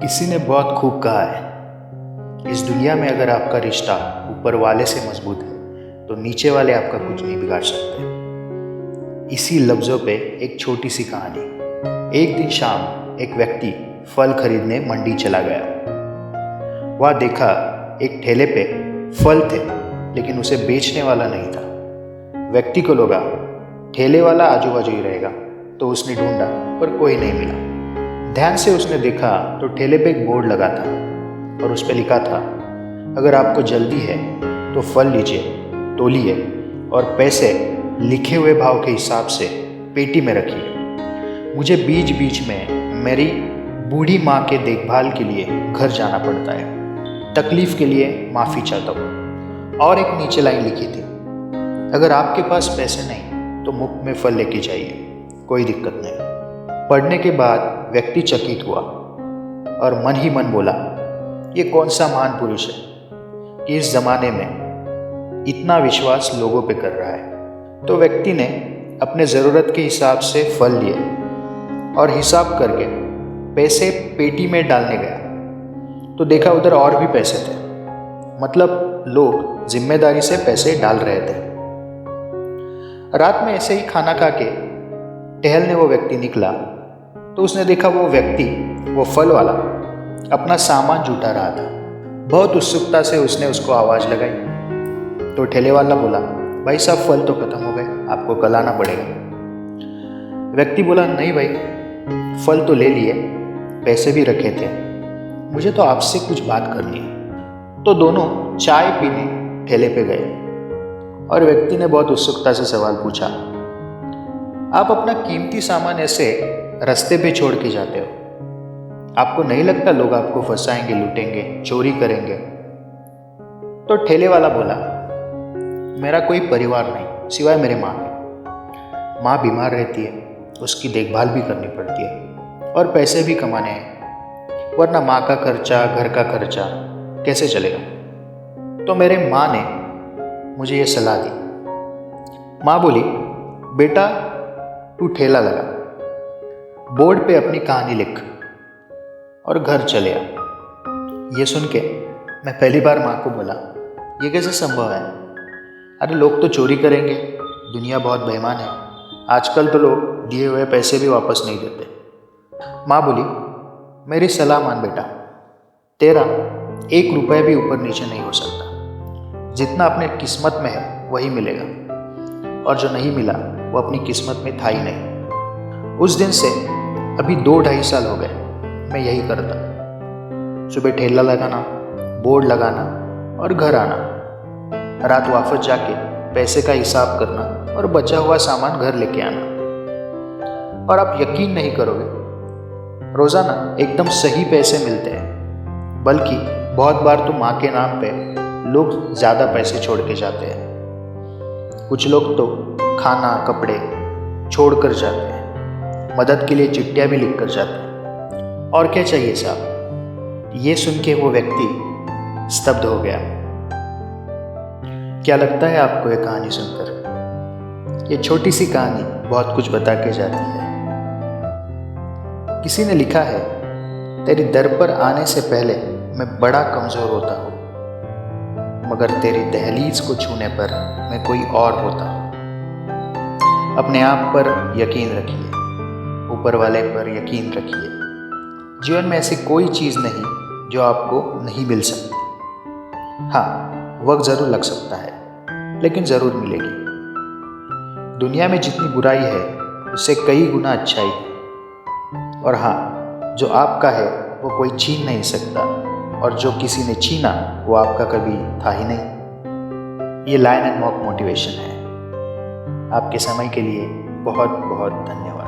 किसी ने बहुत खूब कहा है, इस दुनिया में अगर आपका रिश्ता ऊपर वाले से मजबूत है तो नीचे वाले आपका कुछ नहीं बिगाड़ सकते। इसी लफ्ज़ों पे एक छोटी सी कहानी। एक दिन शाम एक व्यक्ति फल खरीदने मंडी चला गया। वह देखा एक ठेले पे फल थे, लेकिन उसे बेचने वाला नहीं था। व्यक्ति को लगा ठेले वाला आजू बाजू ही रहेगा, तो उसने ढूंढा पर कोई नहीं मिला। ध्यान से उसने देखा तो ठेले पे एक बोर्ड लगा था और उस पर लिखा था, अगर आपको जल्दी है तो फल लीजिए, तोलिए और पैसे लिखे हुए भाव के हिसाब से पेटी में रखिए। मुझे बीच बीच में मेरी बूढ़ी माँ के देखभाल के लिए घर जाना पड़ता है। तकलीफ के लिए माफ़ी चाहता हूँ। और एक नीचे लाइन लिखी थी, अगर आपके पास पैसे नहीं तो मुफ्त में फल लेके जाइए, कोई दिक्कत नहीं। पढ़ने के बाद व्यक्ति चकित हुआ और मन ही मन बोला, ये कौन सा महान पुरुष है कि इस जमाने में इतना विश्वास लोगों पे कर रहा है। तो व्यक्ति ने अपने ज़रूरत के हिसाब से फल लिए और हिसाब करके पैसे पेटी में डालने गया तो देखा उधर और भी पैसे थे। मतलब लोग जिम्मेदारी से पैसे डाल रहे थे। रात में ऐसे ही खाना खा के टहलने वो व्यक्ति निकला तो उसने देखा वो फल वाला अपना सामान जुटा रहा था। बहुत उत्सुकता से उसने उसको आवाज़ लगाई तो ठेले वाला बोला, भाई साहब फल तो ख़त्म हो गए, आपको कल आना पड़ेगा। व्यक्ति बोला, नहीं भाई, फल तो ले लिए, पैसे भी रखे थे, मुझे तो आपसे कुछ बात करनी है। तो दोनों चाय पीने ठेले पे गए और व्यक्ति ने बहुत उत्सुकता से सवाल पूछा, आप अपना कीमती सामान ऐसे रास्ते पे छोड़ के जाते हो, आपको नहीं लगता लोग आपको फंसाएंगे, लूटेंगे, चोरी करेंगे? तो ठेले वाला बोला, मेरा कोई परिवार नहीं सिवाय मेरे माँ के। माँ बीमार रहती है, उसकी देखभाल भी करनी पड़ती है और पैसे भी कमाने हैं, वरना माँ का खर्चा, घर का खर्चा कैसे चलेगा? तो मेरे माँ ने मुझे ये सलाह दी। माँ बोली, बेटा तू ठेला लगा, बोर्ड पे अपनी कहानी लिख और घर चले आ। ये सुन के मैं पहली बार माँ को बोला, ये कैसे संभव है? अरे लोग तो चोरी करेंगे, दुनिया बहुत बेईमान है, आजकल तो लोग दिए हुए पैसे भी वापस नहीं देते। माँ बोली, मेरी सलाह मान बेटा, तेरा 1 रुपये भी ऊपर नीचे नहीं हो सकता। जितना अपने किस्मत में है वही मिलेगा, और जो नहीं मिला वो अपनी किस्मत में था ही नहीं। उस दिन से अभी 2-2.5 साल हो गए मैं यही करता। सुबह ठेला लगाना, बोर्ड लगाना और घर आना, रात वापस जाके पैसे का हिसाब करना और बचा हुआ सामान घर लेके आना। और आप यकीन नहीं करोगे, रोज़ाना एकदम सही पैसे मिलते हैं, बल्कि बहुत बार तो माँ के नाम पे लोग ज़्यादा पैसे छोड़ के जाते हैं। कुछ लोग तो खाना, कपड़े छोड़ कर जाते हैं, मदद के लिए चिट्ठियाँ भी लिख कर जाते हैं। और क्या चाहिए साहब? ये सुन के वो व्यक्ति स्तब्ध हो गया। क्या लगता है आपको ये कहानी सुनकर? ये छोटी सी कहानी बहुत कुछ बता के जाती है। किसी ने लिखा है, तेरी दर पर आने से पहले मैं बड़ा कमज़ोर होता हूँ, मगर तेरी दहलीज को छूने पर मैं कोई और होता हूँ। अपने आप पर यकीन रखिए, ऊपर वाले पर यकीन रखिए। जीवन में ऐसी कोई चीज़ नहीं जो आपको नहीं मिल सकती। हाँ, वक्त ज़रूर लग सकता है, लेकिन ज़रूर मिलेगी। दुनिया में जितनी बुराई है उससे कई गुना अच्छाई है। और हाँ, जो आपका है वो कोई छीन नहीं सकता, और जो किसी ने छीना वो आपका कभी था ही नहीं। ये लायन एंड मॉक मोटिवेशन है। आपके समय के लिए बहुत बहुत धन्यवाद।